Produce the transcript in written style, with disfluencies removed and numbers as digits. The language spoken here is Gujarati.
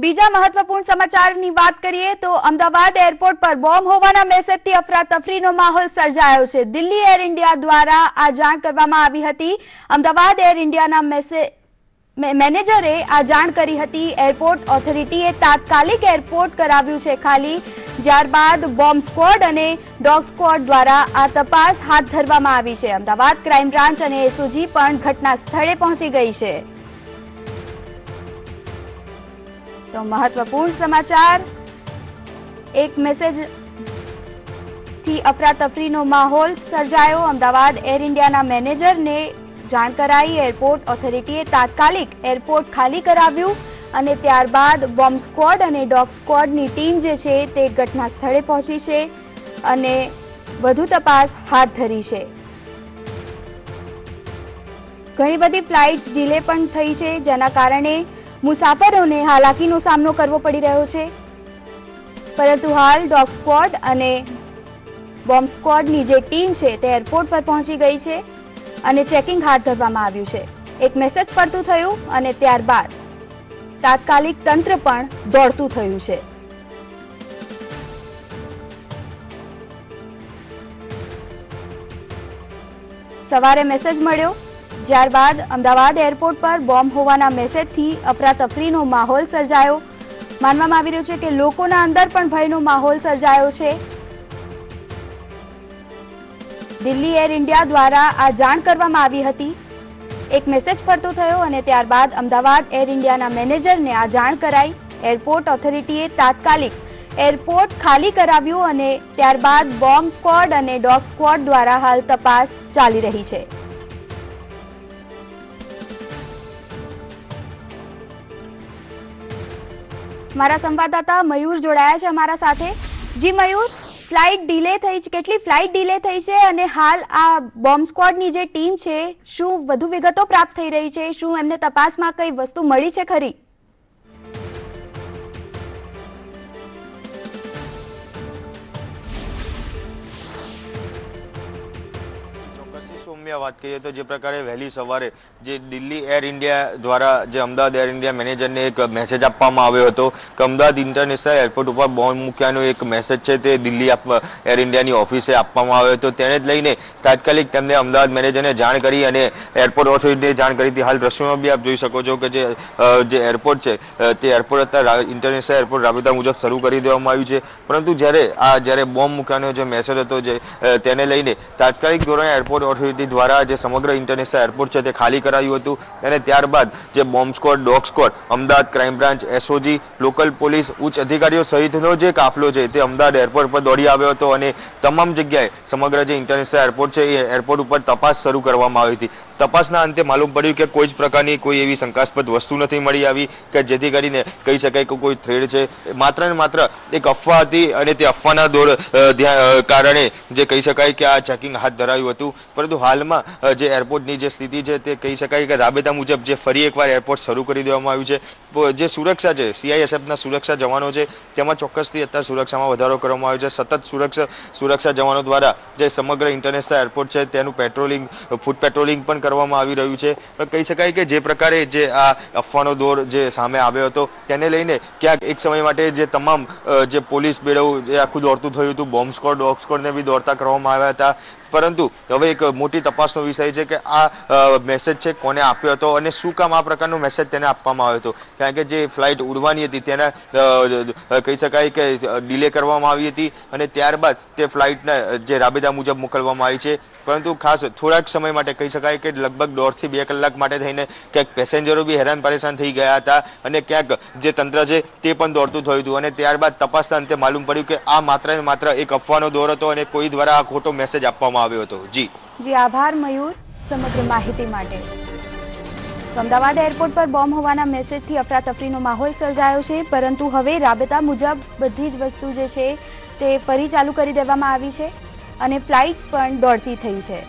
બીજા મહત્વપૂર્ણ સમાચારની વાત કરીએ તો અમદાવાદ એરપોર્ટ પર બોમ્બ હોવાના મેસેજથી અફરાતફરીનો માહોલ સર્જાયો છે। દિલ્હી એર ઇન્ડિયા દ્વારા આ જાણ કરવામાં આવી હતી। અમદાવાદ એર ઇન્ડિયાના મેનેજરે આ જાણ કરી હતી। એરપોર્ટ ઓથોરિટીએ તાત્કાલિક એરપોર્ટ કરાવ્યું છે ખાલી। ત્યારબાદ બોમ્બ સ્ક્વોડ અને ડોગ સ્ક્વોડ દ્વારા આ તપાસ હાથ ધરવામાં આવી છે। અમદાવાદ ક્રાઇમ બ્રાન્ચ અને એસઓજી પણ ઘટના સ્થળે પહોંચી ગઈ છે। तो महत्वपूर्ण समाचार एक मैसेज थी अफरातफरीनो माहौल सर्जायो। अमदावाद एर इंडिया मैनेजर ने जाण कराई। एरपोर्ट ऑथोरिटीए तात्कालिक एरपोर्ट खाली कराव्યું અને ત્યારબાદ બોમ્બ સ્ક્વોડ અને ડોગ સ્ક્વોડની ટીમ જે છે તે ઘટના સ્થળે પહોંચી છે અને વધુ તપાસ હાથ ધરી છે। ઘણી બધી ફ્લાઇટ્સ ડિલે પણ થઈ છે જેના કારણે મુસાફરોને હાલાકીનો સામનો કરવો પડી રહ્યો છે, પરંતુ હાલ ડોગ સ્ક્વોડ અને બોમ્બ સ્ક્વોડની જે ટીમ છે તે એરપોર્ટ પર પહોંચી ગઈ છે અને ચેકિંગ હાથ ધરવામાં આવ્યું છે। એક મેસેજ પડતું થયું અને ત્યારબાદ તાત્કાલિક તંત્ર પણ દોડતું થયું છે। સવારે મેસેજ મળ્યો, ત્યારબાદ અમદાવાદ એરપોર્ટ પર બોમ્બ હોવાના મેસેજથી અફરાતફરીનો માહોલ સર્જાયો। માનવામાં આવી રહ્યું છે કે લોકોના અંદર પણ ભયનો માહોલ સર્જાયો છે। દિલ્હી એર ઇન્ડિયા દ્વારા આ જાણ કરવામાં આવી હતી। એક મેસેજ ફરતો થયો અને ત્યારબાદ અમદાવાદ એર ઇન્ડિયાના મેનેજરને આ જાણ કરાઈ। એરપોર્ટ ઓથોરિટીએ તાત્કાલિક એરપોર્ટ ખાલી કરાવ્યું અને ત્યારબાદ બોમ્બ સ્ક્વોડ અને ડોગ સ્ક્વોડ દ્વારા હાલ તપાસ ચાલી રહી છે। મારા સંવાદદાતા મયુર જોડાયા છે અમારા સાથે। જી મયુર, ફ્લાઇટ ડિલે થઈ છે, કેટલી ફ્લાઇટ ડિલે થઈ છે અને હાલ આ બોમ્બ સ્ક્વોડની જે ટીમ છે શું વધુ વિગતો પ્રાપ્ત થઈ રહી છે? શું એમને તપાસમાં કઈ વસ્તુ મળી છે ખરી? વાત કરીએ તો જે પ્રકારે વહેલી સવારે જે દિલ્હી એર ઇન્ડિયા દ્વારા જે અમદાવાદ એર ઇન્ડિયા મેનેજરને એક મેસેજ આપવામાં આવ્યો હતો કે અમદાવાદ ઇન્ટરનેશનલ એરપોર્ટ ઉપર બોમ્બ મૂક્યાનો એક મેસેજ છે તે દિલ્હી એર ઇન્ડિયાની ઓફિસે આપવામાં આવ્યો હતો। તેને જ લઈને તાત્કાલિક તેમને અમદાવાદ મેનેજરને જાણ કરી અને એરપોર્ટ ઓથોરિટીને જાણ કરી હતી। હાલ દ્રશ્યોમાં બી આપ જોઈ શકો છો કે જે એરપોર્ટ છે તે એરપોર્ટ અત્યારે ઇન્ટરનેશનલ એરપોર્ટ રાબેતા મુજબ શરૂ કરી દેવામાં આવ્યું છે, પરંતુ જ્યારે બોમ્બ મૂક્યાનો જે મેસેજ હતો તેને લઈને તાત્કાલિક ધોરણે એરપોર્ટ ઓથોરિટી દ્વારા જે સમગ્ર ઇન્ટરનેશનલ એરપોર્ટ છે તે ખાલી કરાયું હતું અને ત્યારબાદ જે bomb squad, dog squad, Ahmedabad crime branch, SOG, local police, ઉચ્ચ અધિકારીઓ સહિતનો જે કાફલો છે તે અમદાવાદ એરપોર્ટ પર દોડી આવ્યો હતો અને તમામ જગ્યાએ સમગ્ર જે ઇન્ટરનેશનલ એરપોર્ટ છે એ એરપોર્ટ ઉપર તપાસ શરૂ કરવામાં આવી હતી। તપાસના અંતે માલુમ પડ્યું કે કોઈ જ પ્રકારની કોઈ એવી શંકાસ્પદ વસ્તુ નથી મળી આવી કે જેથી કરીને કહી શકાય કે કોઈ થ્રેડ છે। માત્ર ને માત્ર એક અફવા હતી અને તે અફવાના કારણે જે કહી શકાય કે આ ચેકિંગ હાથ ધરાયું હતું, પરંતુ હાલમાં જે એરપોર્ટની જે સ્થિતિ છે તે કહી શકાય કે રાબેતા મુજબ જે ફરી એકવાર એરપોર્ટ શરૂ કરી દેવામાં આવ્યું છે। જે સુરક્ષા છે, સીઆઈએસએફના સુરક્ષા જવાનો છે તેમાં ચોક્કસથી અત્યારે સુરક્ષામાં વધારો કરવામાં આવ્યો છે। સતત સુરક્ષા જવાનો દ્વારા જે સમગ્ર ઇન્ટરનેશનલ એરપોર્ટ છે તેનું પેટ્રોલિંગ, ફૂટ પેટ્રોલિંગ પણ કરવામાં આવી રહ્યું છે। પણ કહી શકાય કે જે પ્રકારે જે આ અફવાનો દોર જે સામે આવ્યો હતો તેને લઈને ક્યાંક એક સમય માટે જે તમામ જે પોલીસ બેડું જે આખું દોડતું થયું હતું, બોમ્બ સ્ક્વોડ, ડોગ સ્ક્વોડને બી દોડતા કરવામાં આવ્યા હતા, પરંતુ હવે એક મોટી તપાસનો વિષય છે કે આ મેસેજ છે કોને આપ્યો હતો અને શું કામ આ પ્રકારનો મેસેજ તેને આપવામાં આવ્યો હતો। કારણ કે જે ફ્લાઇટ ઉડવાની હતી તેને કહી શકાય કે ડિલે કરવામાં આવી હતી અને ત્યારબાદ તે ફ્લાઇટને જે રાબેતા મુજબ મોકલવામાં આવી છે, પરંતુ ખાસ થોડાક સમય માટે કહી શકાય કે લગભગ 1.5 થી 2 કલાક માટે થઈને ક્યાંક પેસેન્જરો બી હેરાન પરેશાન થઈ ગયા હતા અને ક્યાંક જે તંત્ર છે તે પણ દોડતું થયું હતું અને ત્યારબાદ તપાસના અંતે માલુમ પડ્યું કે આ માત્ર ને માત્ર એક અફવાનો દોર હતો અને કોઈ દ્વારા આ ખોટો મેસેજ આપવામાં આવ્યો હતો। જી આભાર મયુર સમગ્ર માહિતી માટે। અમદાવાદ એરપોર્ટ પર બોમ્બ હોવાના મેસેજથી અફરાતફરીનો માહોલ સર્જાયો છે, પરંતુ હવે રાબેતા મુજબ બધી જ વસ્તુ જે છે તે ફરી ચાલુ કરી દેવામાં આવી છે અને ફ્લાઇટ્સ પણ દોડતી થઈ છે।